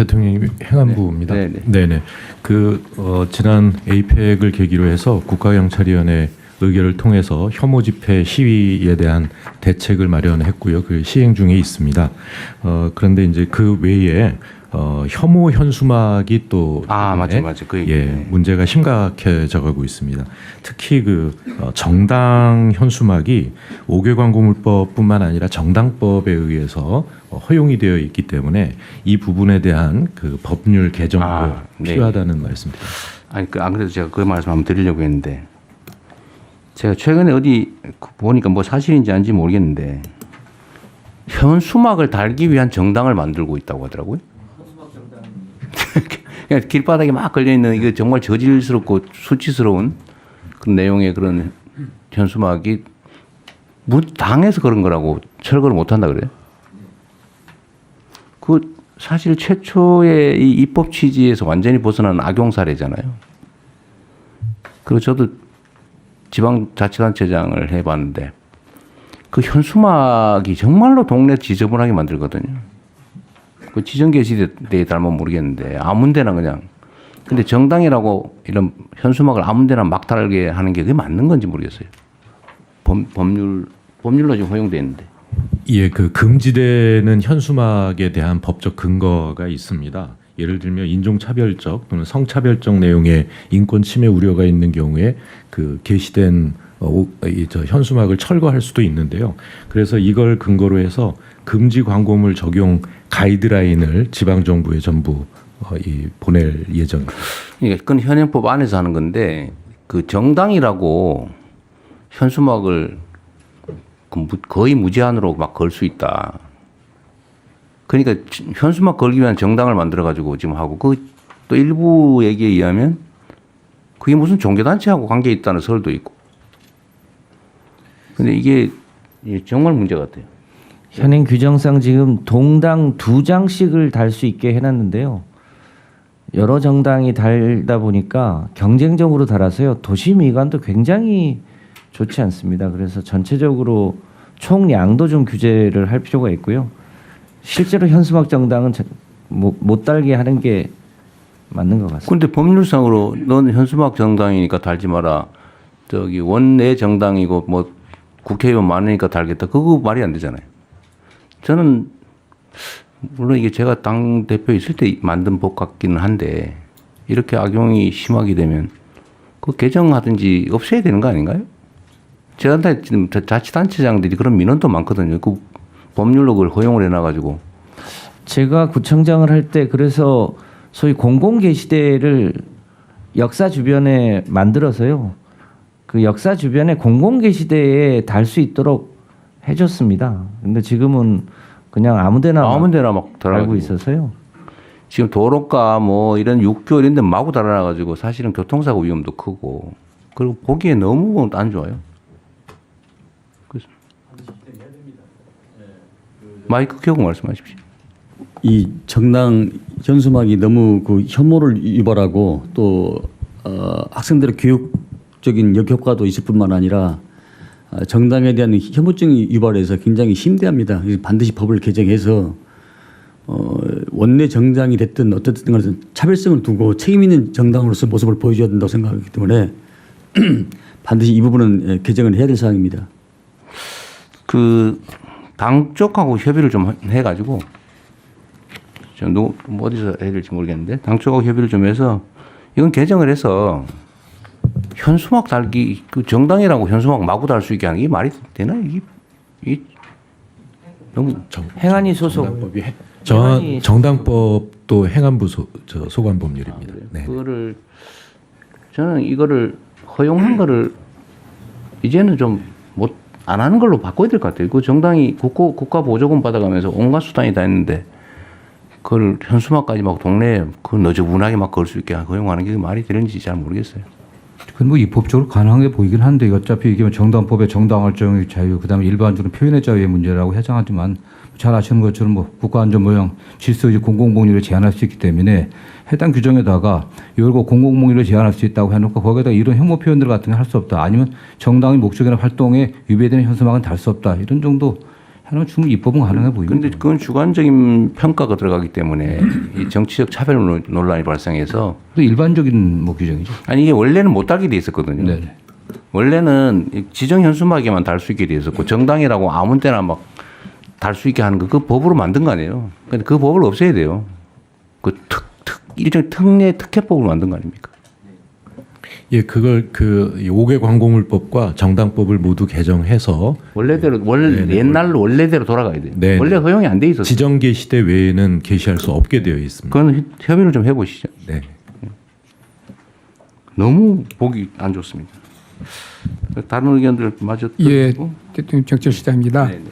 대통령님 행안부입니다. 네. 네네. 지난 에이펙을 계기로 해서 국가경찰위원회 의결을 통해서 혐오 집회 시위에 대한 대책을 마련했고요. 그 시행 중에 있습니다. 그런데 이제 그 외에 혐오 현수막이 또 맞아. 그 얘기. 문제가 심각해져 가고 있습니다. 특히 정당 현수막이 5개 광고물법뿐만 아니라 정당법에 의해서 허용이 되어 있기 때문에 이 부분에 대한 그 법률 개정도 필요하다는 말씀입니다. 아니 안 그래도 제가 그 말씀 한번 드리려고 했는데 제가 최근에 어디 보니까 뭐 사실인지 아닌지 모르겠는데 현수막을 달기 위한 정당을 만들고 있다고 하더라고요. 그냥 길바닥에 막 걸려 있는 이게 정말 저질스럽고 수치스러운 그런 내용의 그런 현수막이 당에서 그런 거라고 철거를 못 한다 그래요. 그 사실 최초의 이 입법 취지에서 완전히 벗어난 악용 사례잖아요. 그리고 저도 지방자치단체장을 해봤는데 그 현수막이 정말로 동네 지저분하게 만들거든요. 그 지정게시대에 닮으면 모르겠는데 아무데나 그냥. 근데 정당이라고 이런 현수막을 아무데나 막 달게 하는 게 그게 맞는 건지 모르겠어요. 법률로 지금 허용돼 있는데. 예, 금지되는 현수막에 대한 법적 근거가 있습니다. 예를 들면 인종차별적 또는 성차별적 내용의 인권 침해 우려가 있는 경우에 게시된 현수막을 철거할 수도 있는데요. 그래서 이걸 근거로 해서 금지 광고물 적용 가이드라인을 지방 정부에 전부 보낼 예정입니다. 그건 현행법 안에서 하는 건데 그 정당이라고 현수막을 거의 무제한으로 막 걸 수 있다. 그러니까 현수막 걸기 위한 정당을 만들어 가지고 지금 하고 또 일부 얘기에 의하면 그게 무슨 종교단체하고 관계 있다는 설도 있고. 근데 이게 정말 문제 같아요. 현행 규정상 지금 동당 2장씩을 달 수 있게 해놨는데요. 여러 정당이 달다 보니까 경쟁적으로 달아서요. 도시 미관도 굉장히 좋지 않습니다. 그래서 전체적으로 총량도 좀 규제를 할 필요가 있고요. 실제로 현수막 정당은 못 달게 하는 게 맞는 것 같습니다. 그런데 법률상으로 넌 현수막 정당이니까 달지 마라. 원내 정당이고 뭐 국회의원 많으니까 달겠다. 그거 말이 안 되잖아요. 저는 물론 이게 제가 당 대표 있을 때 만든 법 같기는 한데 이렇게 악용이 심하게 되면 그 개정하든지 없애야 되는 거 아닌가요? 제한테 지금 자치단체장들이 그런 민원도 많거든요. 그 법률로 그걸 허용을 해놔가지고. 제가 구청장을 할 때 그래서 소위 공공게시대를 역사 주변에 만들어서요. 그 역사 주변에 공공게시대에 달 수 있도록 해줬습니다. 근데 지금은 그냥 아무데나 막 달고 있어서요. 지금 도로가 뭐 이런 육교 이런 데 마구 달아놔가지고 사실은 교통사고 위험도 크고 그리고 보기에 너무 안 좋아요. 그래서 마이크 켜고 말씀하십시오. 이 정당 현수막이 너무 혐오를 유발하고 또 학생들의 교육적인 역효과도 있을 뿐만 아니라 정당에 대한 혐오증이 유발해서 굉장히 심대합니다. 반드시 법을 개정해서 원내 정당이 됐든 어쨌든 간에 차별성을 두고 책임 있는 정당으로서 모습을 보여줘야 된다고 생각하기 때문에 반드시 이 부분은 개정을 해야 될 사항입니다. 당 쪽하고 협의를 좀 해가지고 뭐 어디서 해야 될지 모르겠는데 당 쪽하고 협의를 좀 해서 이건 개정을 해서 현수막 달기 정당이라고 현수막 마구 달 수 있게 하는 게 말이 되나 이게 너무 행안위 소속 정당법도 행안부 소관 법률입니다. 네. 그거를 저는 이거를 허용한 거를 이제는 좀 안 하는 걸로 바꿔야 될 것 같아요. 그 정당이 국가 보조금 받아가면서 온갖 수단이 다 했는데 그걸 현수막까지 막 동네에 너저분하게 막 걸 수 있게 허용하는 게 말이 되는지 잘 모르겠어요. 뭐 입법적으로 가능한 게 보이긴 한데 어차피 이게 정당법에 정당 활동의 자유, 그다음에 일반적으로 표현의 자유의 문제라고 해당하지만 잘 아시는 것처럼 뭐 국가안전모형 질서유지 공공복리를 제한할 수 있기 때문에 해당 규정에다가 이걸 공공복리를 제한할 수 있다고 해놓고 거기에다 이런 혐오 표현들 같은 거 할 수 없다. 아니면 정당의 목적이나 활동에 위배되는 현수막은 달 수 없다. 이런 정도 하면 충분히 입법은 가능해 보입니다. 근데 그건 주관적인 평가가 들어가기 때문에 이 정치적 차별 논란이 발생해서 또 일반적인 뭐 규정이죠. 아니 이게 원래는 못 달게 돼 있었거든요. 네. 원래는 이 지정 현수막에만 달 수 있게 돼 있었고 정당이라고 아무 때나 막 달 수 있게 하는 거 그 법으로 만든 거 아니에요. 근데 그 법을 없애야 돼요. 그 일종 특례 특혜법을 만든 거 아닙니까? 예, 그걸 그 5개 광고물법과 정당법을 모두 개정해서 원래대로 네네. 옛날로 원래대로 돌아가야 돼요. 네네. 원래 허용이 안 돼 있었어요. 지정 게시대 외에는 게시할 수 없게 되어 있습니다. 그건 협의를 좀 해보시죠. 네. 너무 보기 안 좋습니다. 다른 의견들 마저 예, 듣고. 대통령 정철시장입니다. 네, 네.